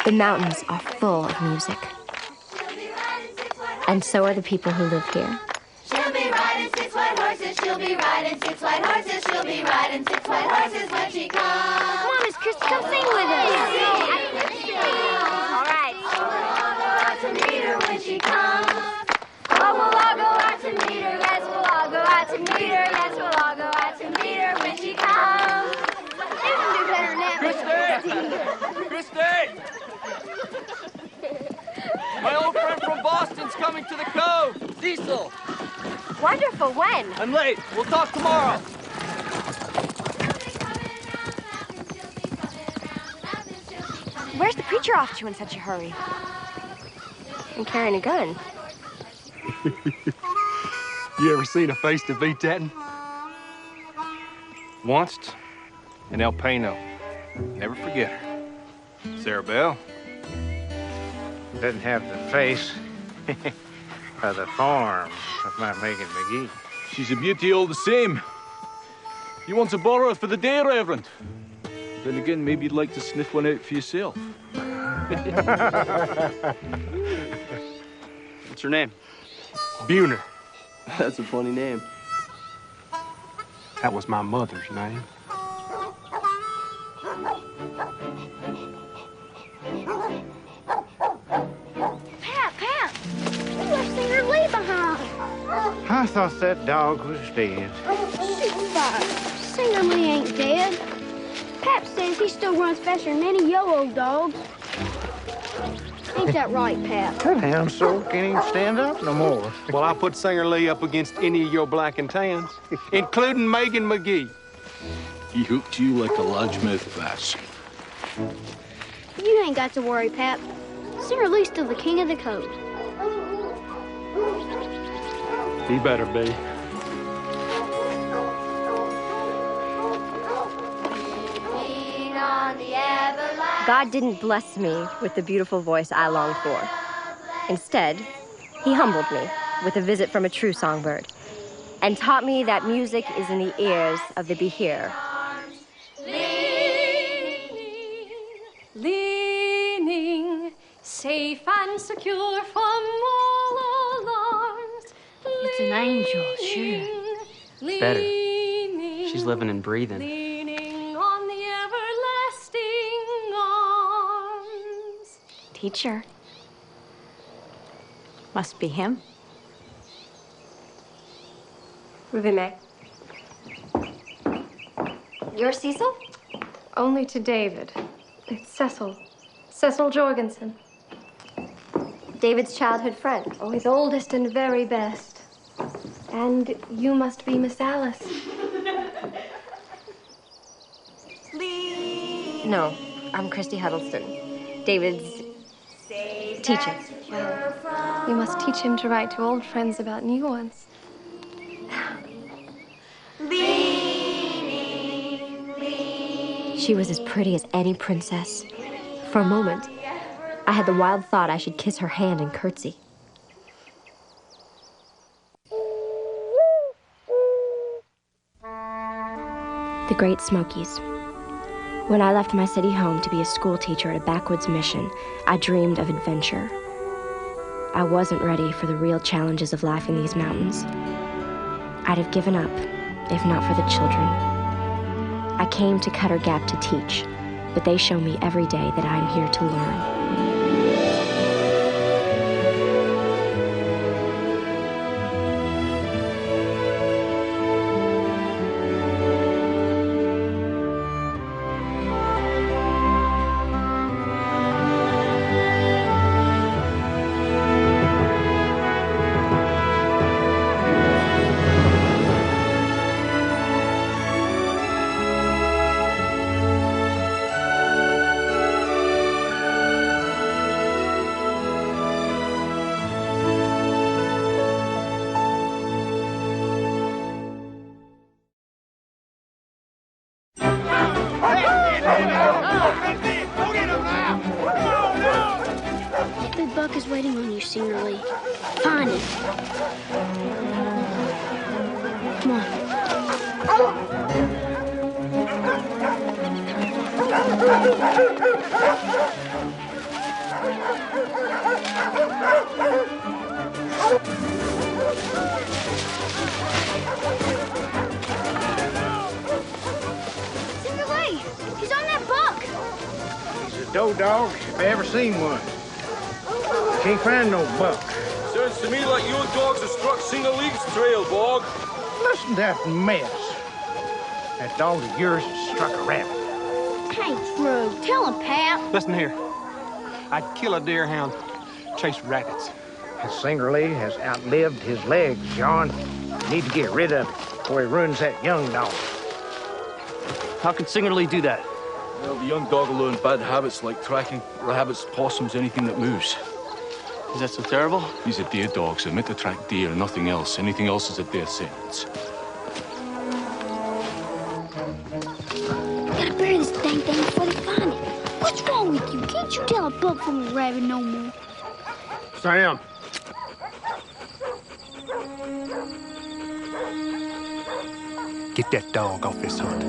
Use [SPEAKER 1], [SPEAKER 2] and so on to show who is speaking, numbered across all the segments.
[SPEAKER 1] The mountains are full of music. And so are the people who live here.
[SPEAKER 2] She'll be riding 6 white horses, she'll be riding 6 white horses, she'll be riding 6 white horses when she comes.
[SPEAKER 3] Come on, Miss Christy, come sing with us. All right.
[SPEAKER 2] Oh, we'll all go out to meet her when she comes. Oh, we'll all go out to meet her, yes, we'll all go out to meet her, yes, we'll all go out to meet her when she comes.
[SPEAKER 3] They can do better than that.
[SPEAKER 4] Christy! My old friend from Boston's coming to the cove, Sissel.
[SPEAKER 1] Wonderful, when?
[SPEAKER 4] I'm late. We'll talk tomorrow.
[SPEAKER 1] Where's the preacher off to in such a hurry? And carrying a gun.
[SPEAKER 5] You ever seen a face to beat that?
[SPEAKER 6] Once in El Pano. Never forget her. Sarah Bell.
[SPEAKER 7] Doesn't have the face or the form of my Megan McGee.
[SPEAKER 6] She's a beauty all the same. You want to borrow her for the day, Reverend? Then again, maybe you'd like to sniff one out for yourself.
[SPEAKER 4] What's her name?
[SPEAKER 5] Buhner.
[SPEAKER 4] That's a funny name.
[SPEAKER 5] That was my mother's name.
[SPEAKER 3] Pat, you left Singer Lee behind.
[SPEAKER 7] I thought that dog was dead.
[SPEAKER 3] Singer Lee ain't dead. Pap says he still runs faster than any yellow dogs. Ain't that right, Pap?
[SPEAKER 7] That damn soul can't even stand up no more.
[SPEAKER 5] Well, I put Singer Lee up against any of your black and tans, including Megan McGee.
[SPEAKER 6] He hooked you like a largemouth bass.
[SPEAKER 3] You ain't got to worry, Pap. Singer Lee's still the king of the cove.
[SPEAKER 5] He better be.
[SPEAKER 1] God didn't bless me with the beautiful voice I longed for. Instead, he humbled me with a visit from a true songbird and taught me that music is in the ears of the behearer.
[SPEAKER 2] Leaning, safe and secure from all alarms.
[SPEAKER 8] It's an angel, sure.
[SPEAKER 2] It's
[SPEAKER 4] better. She's living and breathing.
[SPEAKER 2] Leaning on the everlasting arms.
[SPEAKER 1] Teacher.
[SPEAKER 8] Must be him.
[SPEAKER 9] Vime.
[SPEAKER 1] You're Sissel?
[SPEAKER 9] Only to David. It's Sissel. Sissel Jorgenson.
[SPEAKER 1] David's childhood friend.
[SPEAKER 9] Oh, his oldest and very best. And you must be Miss Alice.
[SPEAKER 1] No, I'm Christy Huddleston, David's teacher.
[SPEAKER 9] You must teach him to write to old friends about new ones.
[SPEAKER 1] She was as pretty as any princess. For a moment, I had the wild thought I should kiss her hand and curtsy. The Great Smokies. When I left my city home to be a school teacher at a backwoods mission, I dreamed of adventure. I wasn't ready for the real challenges of life in these mountains. I'd have given up, if not for the children. I came to Cutter Gap to teach, but they show me every day that I'm here to learn.
[SPEAKER 3] Big Buck is waiting on you, Singer Lee. Find him. Come on.
[SPEAKER 7] doe dog if I ever seen one. Can't find no buck.
[SPEAKER 6] Sounds to me like your dogs have struck Sing-a-League's trail, Bog.
[SPEAKER 7] Listen to that mess. That dog of yours has struck a rabbit.
[SPEAKER 3] Ain't true. Tell him, Pap.
[SPEAKER 5] Listen here. I'd kill a deerhound, chase rabbits.
[SPEAKER 7] That Singerly has outlived his legs, John. You need to get rid of it before he ruins that young dog.
[SPEAKER 4] How can Singerly do that?
[SPEAKER 6] Well, the young dog will learn bad habits like tracking rabbits, possums, anything that moves.
[SPEAKER 4] Is that so terrible?
[SPEAKER 6] He's a deer dog, so meant to track deer and nothing else. Anything else is a death sentence.
[SPEAKER 3] Gotta bury this dang thing before they find it. What's wrong with you? Can't you tell a buck from a rabbit no more?
[SPEAKER 5] Sam. Get that dog off this hunt.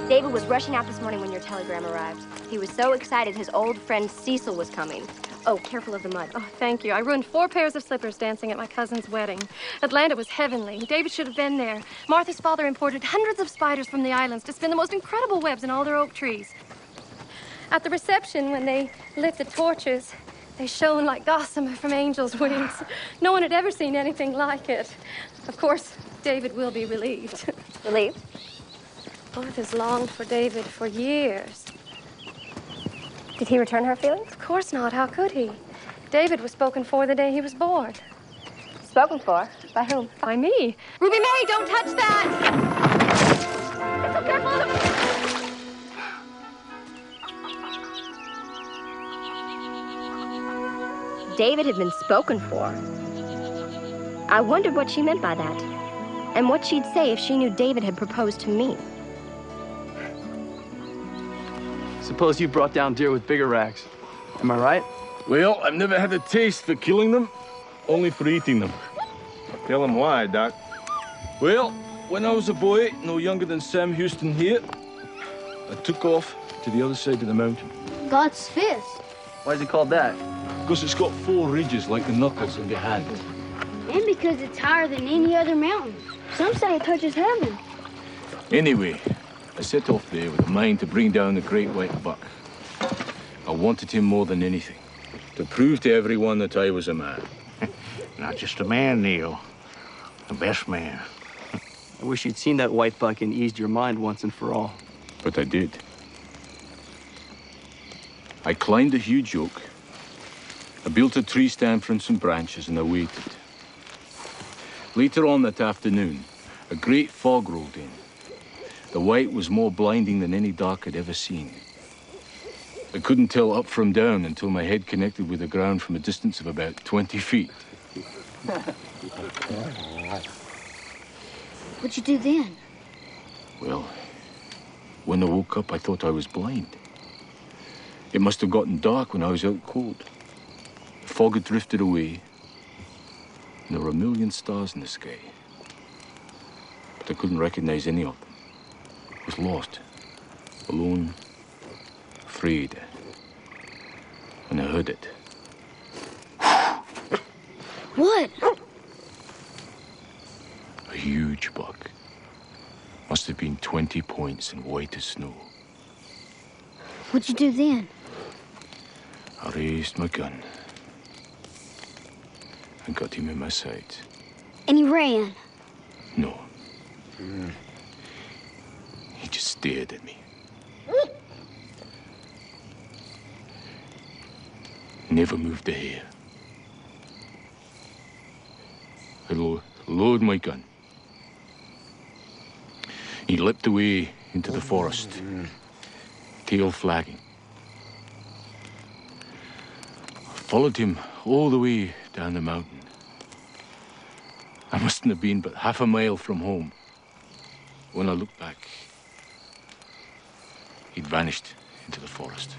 [SPEAKER 1] David was rushing out this morning when your telegram arrived. He was so excited his old friend Sissel was coming. Oh, careful of the mud.
[SPEAKER 10] Oh, thank you. I ruined 4 pairs of slippers dancing at my cousin's wedding. Atlanta was heavenly. David should have been there. Martha's father imported hundreds of spiders from the islands to spin the most incredible webs in all their oak trees. At the reception, when they lit the torches, they shone like gossamer from angels' wings. No one had ever seen anything like it. Of course, David will be relieved.
[SPEAKER 1] Relieved?
[SPEAKER 10] Martha's longed for David for years.
[SPEAKER 1] Did he return her feelings?
[SPEAKER 10] Of course not. How could he? David was spoken for the day he was born.
[SPEAKER 1] Spoken for? By whom?
[SPEAKER 10] By me. Ruby May, don't touch that! Be so careful of the...
[SPEAKER 1] David had been spoken for. I wondered what she meant by that, and what she'd say if she knew David had proposed to me.
[SPEAKER 4] Suppose you brought down deer with bigger racks. Am I right?
[SPEAKER 6] Well, I've never had a taste for killing them, only for eating them.
[SPEAKER 7] Tell him why, Doc.
[SPEAKER 6] Well, when I was a boy, no younger than Sam Houston here, I took off to the other side of the mountain.
[SPEAKER 3] God's fist.
[SPEAKER 4] Why is it called that?
[SPEAKER 6] Because it's got 4 ridges like the knuckles in your hand.
[SPEAKER 3] And because it's higher than any other mountain. Some say it touches heaven.
[SPEAKER 6] Anyway, I set off there with a mind to bring down the great white buck. I wanted him more than anything, to prove to everyone that I was a man.
[SPEAKER 7] Not just a man, Neil. The best man.
[SPEAKER 4] I wish you'd seen that white buck and eased your mind once and for all.
[SPEAKER 6] But I did. I climbed a huge oak. I built a tree stand from some branches and I waited. Later on that afternoon, a great fog rolled in. The white was more blinding than any dark I'd ever seen. I couldn't tell up from down until my head connected with the ground from a distance of about 20 feet.
[SPEAKER 3] What'd you do then?
[SPEAKER 6] Well, when I woke up, I thought I was blind. It must have gotten dark when I was out cold. The fog had drifted away, and there were a million stars in the sky. But I couldn't recognize any of them. I was lost, alone, afraid. And I heard it.
[SPEAKER 3] What?
[SPEAKER 6] A huge buck. Must have been 20 points and white as snow.
[SPEAKER 3] What'd you do then?
[SPEAKER 6] I raised my gun and got him in my sights.
[SPEAKER 3] And he ran?
[SPEAKER 6] No. He just stared at me. Never moved a hair. I lowered my gun. He leapt away into the forest, tail flagging. I followed him all the way down the mountain. I mustn't have been but half a mile from home. When I looked back, he'd vanished into the forest.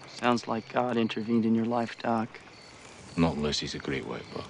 [SPEAKER 4] Sounds like God intervened in your life, Doc.
[SPEAKER 6] Not unless he's a great white buck.